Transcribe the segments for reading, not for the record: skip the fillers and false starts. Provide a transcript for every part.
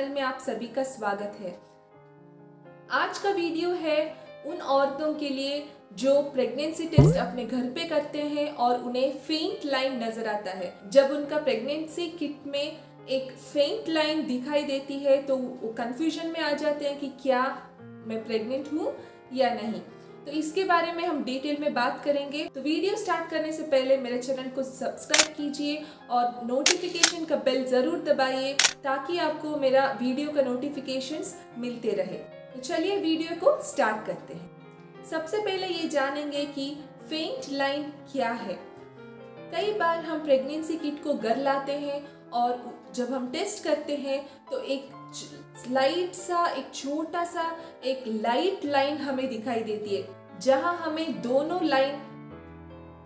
में आप सभी का स्वागत है। आज का वीडियो है उन औरतों के लिए जो प्रेगनेंसी टेस्ट अपने घर पे करते हैं और उन्हें फेंट लाइन नजर आता है। जब उनका प्रेगनेंसी किट में एक फेंट लाइन दिखाई देती है तो वो कंफ्यूजन में आ जाते हैं कि क्या मैं प्रेग्नेंट हूँ या नहीं। तो इसके बारे में हम डिटेल में बात करेंगे। तो वीडियो स्टार्ट करने से पहले मेरे चैनल को सब्सक्राइब कीजिए और नोटिफिकेशन का बेल जरूर दबाइए ताकि आपको मेरा वीडियो का नोटिफिकेशंस मिलते रहे। तो चलिए वीडियो को स्टार्ट करते हैं। सबसे पहले ये जानेंगे कि फेंट लाइन क्या है। कई बार हम प्रेगनेंसी किट को घर लाते हैं और जब हम टेस्ट करते हैं तो एक स्लाइड सा, एक छोटा सा एक लाइट लाइन हमें दिखाई देती है, जहां हमें दोनों लाइन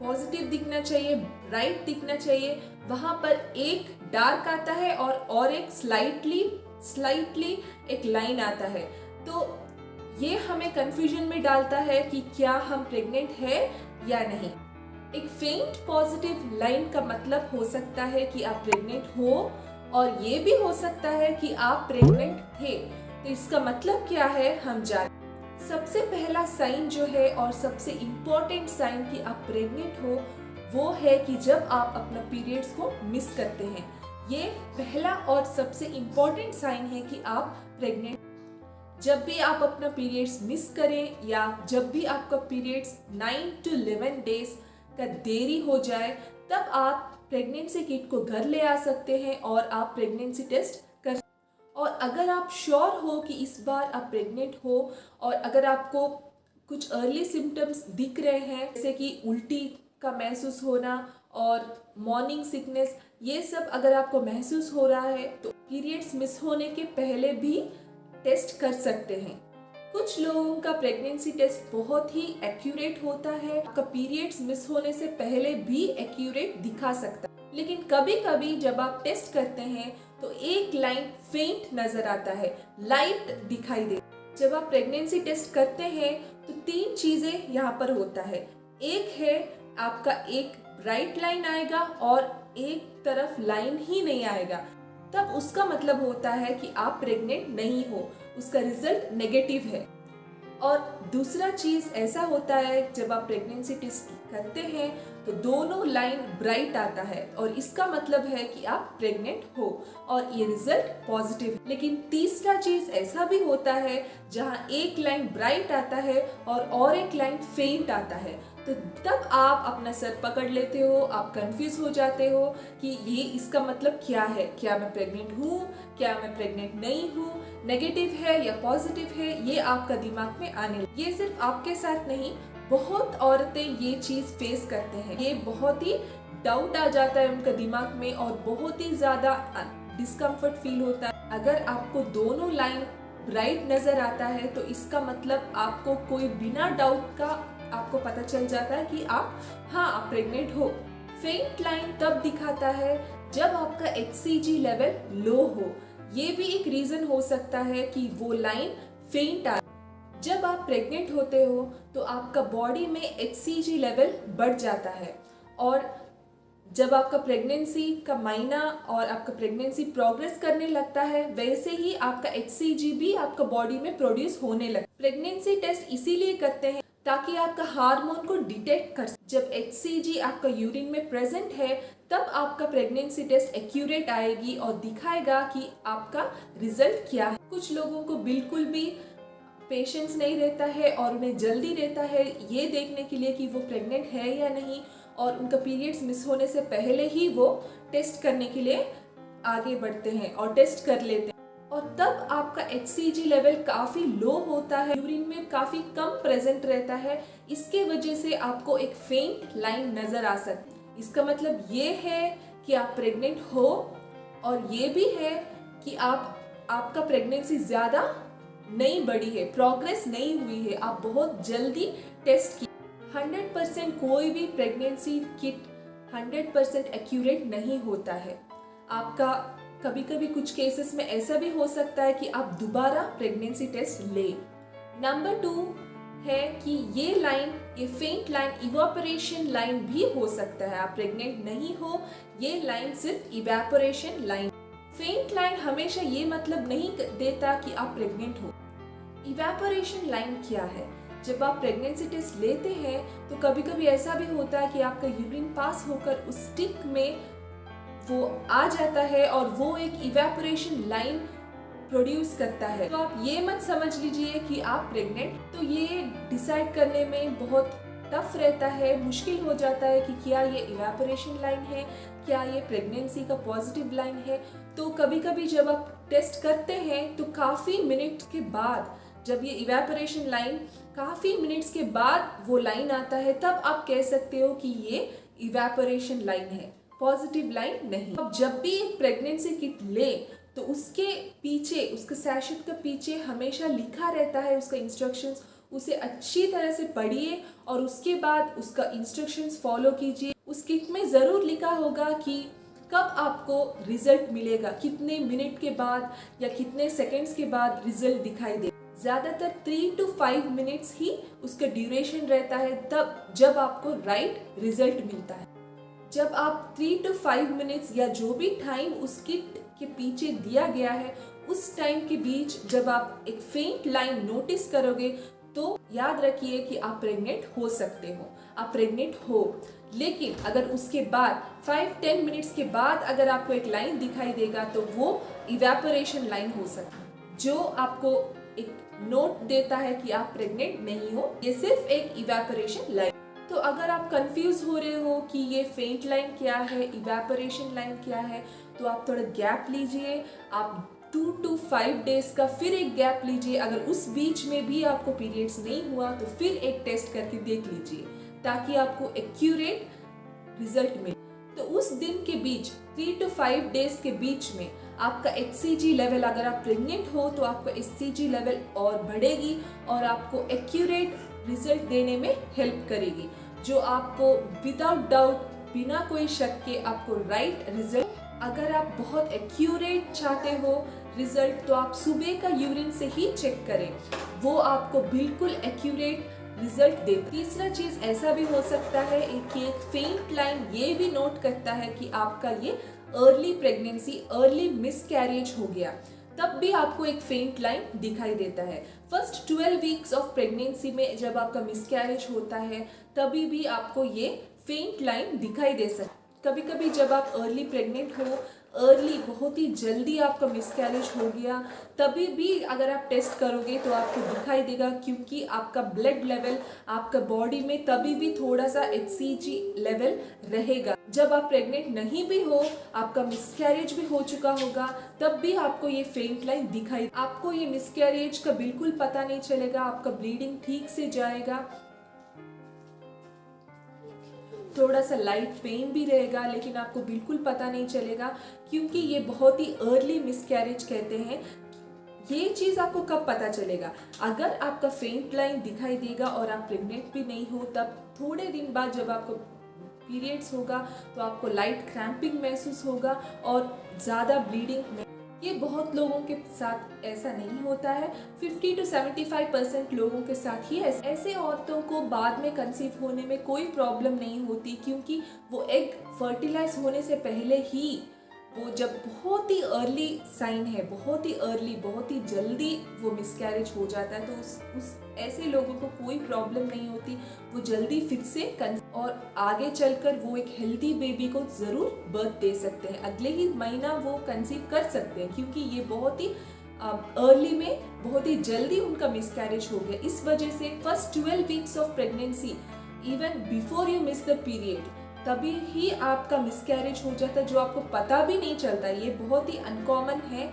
पॉजिटिव दिखना चाहिए, ब्राइट दिखना चाहिए। वहां पर एक डार्क आता है और एक स्लाइटली एक लाइन आता है। तो ये हमें कंफ्यूजन में डालता है कि क्या हम प्रेग्नेंट है या नहीं। एक फेंट पॉजिटिव लाइन का मतलब हो सकता है कि आप प्रेग्नेंट हो और ये भी हो सकता है कि आप प्रेग्नेंट थे। तो इसका मतलब क्या है हम जानें। सबसे पहला साइन जो है और सबसे इम्पोर्टेंट साइन कि आप प्रेग्नेंट हो वो है कि जब आप अपना पीरियड्स को मिस करते हैं। ये पहला और सबसे इम्पोर्टेंट साइन है कि आप प्रेग्नेंट। जब भी आप अपना पीरियड्स मिस करें या जब भी आपका पीरियड्स 9 to 11 डेज का देरी हो जाए, तब आप प्रेगनेंसी किट को घर ले आ सकते हैं और आप प्रेगनेंसी टेस्ट कर। और अगर आप श्योर हो कि इस बार आप प्रेग्नेंट हो और अगर आपको कुछ अर्ली सिम्टम्स दिख रहे हैं जैसे कि उल्टी का महसूस होना और मॉर्निंग सिकनेस, ये सब अगर आपको महसूस हो रहा है तो पीरियड्स मिस होने के पहले भी टेस्ट कर सकते हैं। कुछ लोगों का प्रेगनेंसी टेस्ट बहुत ही एक्यूरेट होता है, आपका पीरियड्स मिस होने से पहले भी एक्यूरेट दिखा सकता है। लेकिन कभी कभी जब आप टेस्ट करते हैं तो एक लाइन फेंट नजर आता है, लाइट दिखाई दे। जब आप प्रेगनेंसी टेस्ट करते हैं तो 3 चीजें यहाँ पर होता है। एक है आपका एक ब्राइट लाइन आएगा और एक तरफ लाइन ही नहीं आएगा, तब उसका मतलब होता है कि आप प्रेग्नेंट नहीं हो, उसका रिजल्ट नेगेटिव है। और दूसरा चीज ऐसा होता है जब आप प्रेगनेंसी टेस्ट करते हैं तो दोनों लाइन ब्राइट आता है और इसका मतलब है कि आप प्रेग्नेंट हो और ये रिजल्ट पॉजिटिव। लेकिन तीसरा चीज ऐसा भी होता है जहां एक लाइन ब्राइट आता है और एक लाइन फेंट आता है, तो तब आप अपना सर पकड़ लेते हो, आप कंफ्यूज हो जाते हो कि ये इसका मतलब क्या है, क्या मैं प्रेग्नेंट हूँ, क्या मैं प्रेग्नेंट नहीं हूँ, नेगेटिव है या पॉजिटिव है, ये आपका दिमाग में आने लगे। ये सिर्फ आपके साथ नहीं, बहुत औरतें ये चीज फेस करते हैं। ये बहुत ही डाउट आ जाता है उनका दिमाग में और बहुत ही ज्यादा डिस्कम्फर्ट फील होता है। अगर आपको दोनों लाइन ब्राइट नजर आता है तो इसका मतलब आपको कोई बिना डाउट का आपको पता चल जाता है कि आप प्रेग्नेंट हो। फेंट लाइन तब दिखाता है जब आपका HCG लेवल लो हो। ये भी एक रीजन हो सकता है कि वो लाइन फेंट आए। जब आप प्रेग्नेंट होते हो तो आपका बॉडी में HCG लेवल बढ़ जाता है और जब आपका प्रेगनेंसी का महीना और आपका प्रेगनेंसी प्रोग्रेस करने लगता है वैसे ही आपका HCG भी आपका बॉडी में प्रोड्यूस होने लगता है। प्रेगनेंसी टेस्ट इसीलिए करते हैं ताकि आपका हार्मोन को डिटेक्ट कर। जब HCG आपका यूरिन में प्रेजेंट है तब आपका प्रेगनेंसी टेस्ट एक्यूरेट आएगी और दिखाएगा कि आपका रिजल्ट क्या है। कुछ लोगों को बिल्कुल भी पेशेंस नहीं रहता है और उन्हें जल्दी रहता है ये देखने के लिए कि वो प्रेग्नेंट है या नहीं, और उनका पीरियड्स मिस होने से पहले ही वो टेस्ट करने के लिए आगे बढ़ते हैं और टेस्ट कर लेते हैं। और तब आपका HCG लेवल काफी लो होता है, यूरिन में काफी कम प्रेजेंट रहता है। इसके वजह से आपको एक फेंट लाइन नजर आ सकती है। इसका मतलब ये है कि आप प्रेग्नेंट हो और ये भी है कि आपका प्रेगनेंसी ज्यादा नहीं बढ़ी है, प्रोग्रेस नहीं हुई है, आप बहुत जल्दी टेस्ट की। 100% कोई भी प्रेगनेंसी किट 100% एक्यूरेट नहीं होता है। आपका कभी कभी कुछ केसेस में ऐसा भी हो सकता है कि आप दोबारा प्रेगनेंसी टेस्ट ले। नंबर 2 है कि ये लाइन, ये फेंट लाइन इवेपोरेशन लाइन भी हो सकता है। आप प्रेग्नेंट नहीं हो, ये लाइन सिर्फ इवेपोरेशन लाइन। फेंट लाइन हमेशा ये मतलब नहीं देता कि आप प्रेग्नेंट हो। इवेपोरेशन लाइन क्या है? जब आप प्रेगनेंसी टेस्ट लेते हैं तो कभी कभी ऐसा भी होता है कि आपका यूरिन पास होकर उस स्टिक में वो आ जाता है और वो एक इवेपोरेशन लाइन प्रोड्यूस करता है। तो आप ये मत समझ लीजिए कि आप प्रेग्नेंट, तो ये डिसाइड करने में बहुत टफ रहता है, मुश्किल हो जाता है कि क्या ये इवेपोरेशन लाइन है, क्या ये प्रेगनेंसी का पॉजिटिव लाइन है। तो कभी कभी जब आप टेस्ट करते हैं तो काफ़ी मिनट के बाद, जब ये इवेपोरेशन लाइन काफ़ी मिनट्स के बाद वो लाइन आता है, तब आप कह सकते हो कि ये इवेपोरेशन लाइन है, पॉजिटिव लाइन नहीं। अब जब भी एक प्रेगनेंसी किट ले तो उसके पीछे, उसके सैशेट के पीछे हमेशा लिखा रहता है उसका इंस्ट्रक्शंस। उसे अच्छी तरह से पढ़िए और उसके बाद उसका इंस्ट्रक्शंस फॉलो कीजिए। उस किट में ज़रूर लिखा होगा कि कब आपको रिजल्ट मिलेगा, कितने मिनट के बाद या कितने सेकंड्स के बाद रिजल्ट दिखाई दे। ज़्यादातर 3 to 5 मिनट्स ही उसका ड्यूरेशन रहता है, तब जब आपको राइट रिजल्ट मिलता है। जब आप 3 to 5 मिनट्स या जो भी टाइम उस किट के पीछे दिया गया है, उस टाइम के बीच जब आप एक फेंट लाइन नोटिस करोगे तो याद रखिए कि आप प्रेग्नेंट हो सकते हो, आप प्रेग्नेंट हो। लेकिन अगर उसके बाद 5-10 मिनट्स के बाद अगर आपको एक लाइन दिखाई देगा तो वो इवेपोरेशन लाइन हो सकती है, जो आपको एक नोट देता है कि आप प्रेग्नेंट नहीं हो। ये सिर्फ एक इवेपोरेशन लाइन। तो अगर आप कंफ्यूज हो रहे हो कि ये फेंट लाइन क्या है, इवेपोरेशन लाइन क्या है, तो आप थोड़ा गैप लीजिए। आप 2 to 5 डेज का फिर एक गैप लीजिए। अगर उस बीच में भी आपको पीरियड्स नहीं हुआ तो फिर एक टेस्ट करके देख लीजिए, ताकि आपको एक्यूरेट रिजल्ट मिले। तो उस दिन के बीच 3 to 5 डेज के बीच में आपका HCG लेवल, अगर आप प्रेग्नेंट हो तो आपका HCG लेवल और बढ़ेगी और आपको एक्यूरेट रिजल्ट देने में हेल्प करेगी, जो आपको विदाउट डाउट, बिना कोई शक के आपको राइट रिजल्ट। अगर आप बहुत एक्यूरेट चाहते हो रिजल्ट तो आप सुबह का यूरिन से ही चेक करें, वो आपको बिल्कुल एक्यूरेट रिजल्ट दे। तीसरा चीज ऐसा भी हो सकता है कि एक फेंट लाइन ये भी नोट करता है कि आपका ये अर्ली प्रेगनेंसी, अर्ली मिसकैरेज हो गया, तब भी आपको एक फेंट लाइन दिखाई देता है। फर्स्ट 12 वीक्स ऑफ प्रेगनेंसी में जब आपका मिसकैरेज होता है तभी भी आपको ये फेंट लाइन दिखाई दे सकती है। कभी कभी जब आप अर्ली प्रेग्नेंट हो, अर्ली बहुत ही जल्दी आपका मिसकैरेज हो गया, तभी भी अगर आप टेस्ट करोगे तो आपको दिखाई देगा, क्योंकि आपका ब्लड लेवल आपका बॉडी में तभी भी थोड़ा सा HCG लेवल रहेगा। जब आप प्रेग्नेंट नहीं भी हो, आपका मिसकैरेज भी हो चुका होगा, तब भी आपको ये फेंट लाइन दिखाई। आपको ये मिसकैरेज का बिल्कुल पता नहीं चलेगा, आपका ब्लीडिंग ठीक से जाएगा, थोड़ा सा लाइट पेन भी रहेगा, लेकिन आपको बिल्कुल पता नहीं चलेगा, क्योंकि ये बहुत ही अर्ली मिसकैरेज कहते हैं। ये चीज़ आपको कब पता चलेगा? अगर आपका फेंट लाइन दिखाई देगा और आप प्रेग्नेंट भी नहीं हो, तब थोड़े दिन बाद जब आपको पीरियड्स होगा तो आपको लाइट क्रैम्पिंग महसूस होगा और ज़्यादा ब्लीडिंग। ये बहुत लोगों के साथ ऐसा नहीं होता है, 50 to 75% लोगों के साथ ही ऐसे औरतों को बाद में कंसीव होने में कोई प्रॉब्लम नहीं होती, क्योंकि वो एग फर्टिलाइज होने से पहले ही, वो जब बहुत ही अर्ली साइन है, बहुत ही अर्ली, बहुत ही जल्दी वो मिसकैरेज हो जाता है, तो उस ऐसे लोगों को कोई प्रॉब्लम नहीं होती, वो जल्दी फिर से और आगे चलकर वो एक हेल्दी बेबी को ज़रूर बर्थ दे सकते हैं, अगले ही महीना वो कंसीव कर सकते हैं, क्योंकि ये बहुत ही अर्ली में बहुत ही जल्दी उनका मिसकैरेज हो गया। इस वजह से first 12 weeks of pregnancy, even before you miss the period, तभी ही आपका मिसकैरेज हो जाता है, जो आपको पता भी नहीं चलता। ये बहुत ही अनकॉमन है,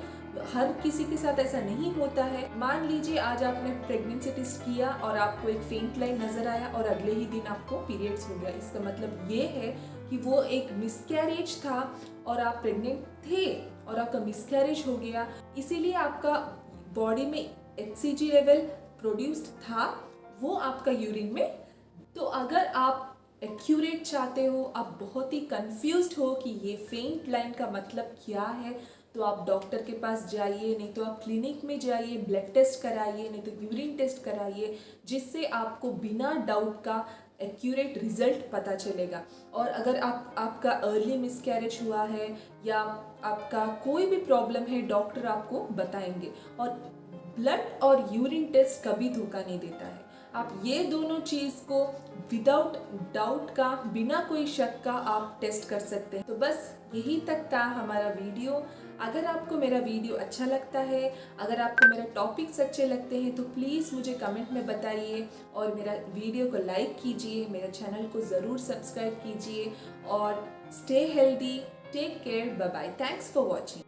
हर किसी के साथ ऐसा नहीं होता है। मान लीजिए आज आपने प्रेगनेंसी टेस्ट किया और आपको एक फेंट लाइन नजर आया और अगले ही दिन आपको पीरियड्स हो गया, इसका मतलब ये है कि वो एक मिसकैरेज था और आप प्रेग्नेंट थे और आपका मिसकैरेज हो गया, इसीलिए आपका बॉडी में HCG लेवल प्रोड्यूस्ड था, वो आपका यूरिन में। तो अगर आप एक्यूरेट चाहते हो, आप बहुत ही कंफ्यूज्ड हो कि ये फेंट लाइन का मतलब क्या है, तो आप डॉक्टर के पास जाइए, नहीं तो आप क्लिनिक में जाइए, ब्लड टेस्ट कराइए, नहीं तो यूरिन टेस्ट कराइए, जिससे आपको बिना डाउट का एक्यूरेट रिजल्ट पता चलेगा। और अगर आपका अर्ली मिसकैरेज हुआ है या आपका कोई भी प्रॉब्लम है, डॉक्टर आपको बताएंगे। और ब्लड और यूरिन टेस्ट कभी धोखा नहीं देता है। आप ये दोनों चीज़ को विदाउट डाउट का, बिना कोई शक का आप टेस्ट कर सकते हैं। तो बस यही तक था हमारा वीडियो। अगर आपको मेरा वीडियो अच्छा लगता है, अगर आपको मेरा टॉपिक्स अच्छे लगते हैं, तो प्लीज़ मुझे कमेंट में बताइए और मेरा वीडियो को लाइक कीजिए, मेरे चैनल को ज़रूर सब्सक्राइब कीजिए और stay healthy, take care, bye bye, thanks for watching.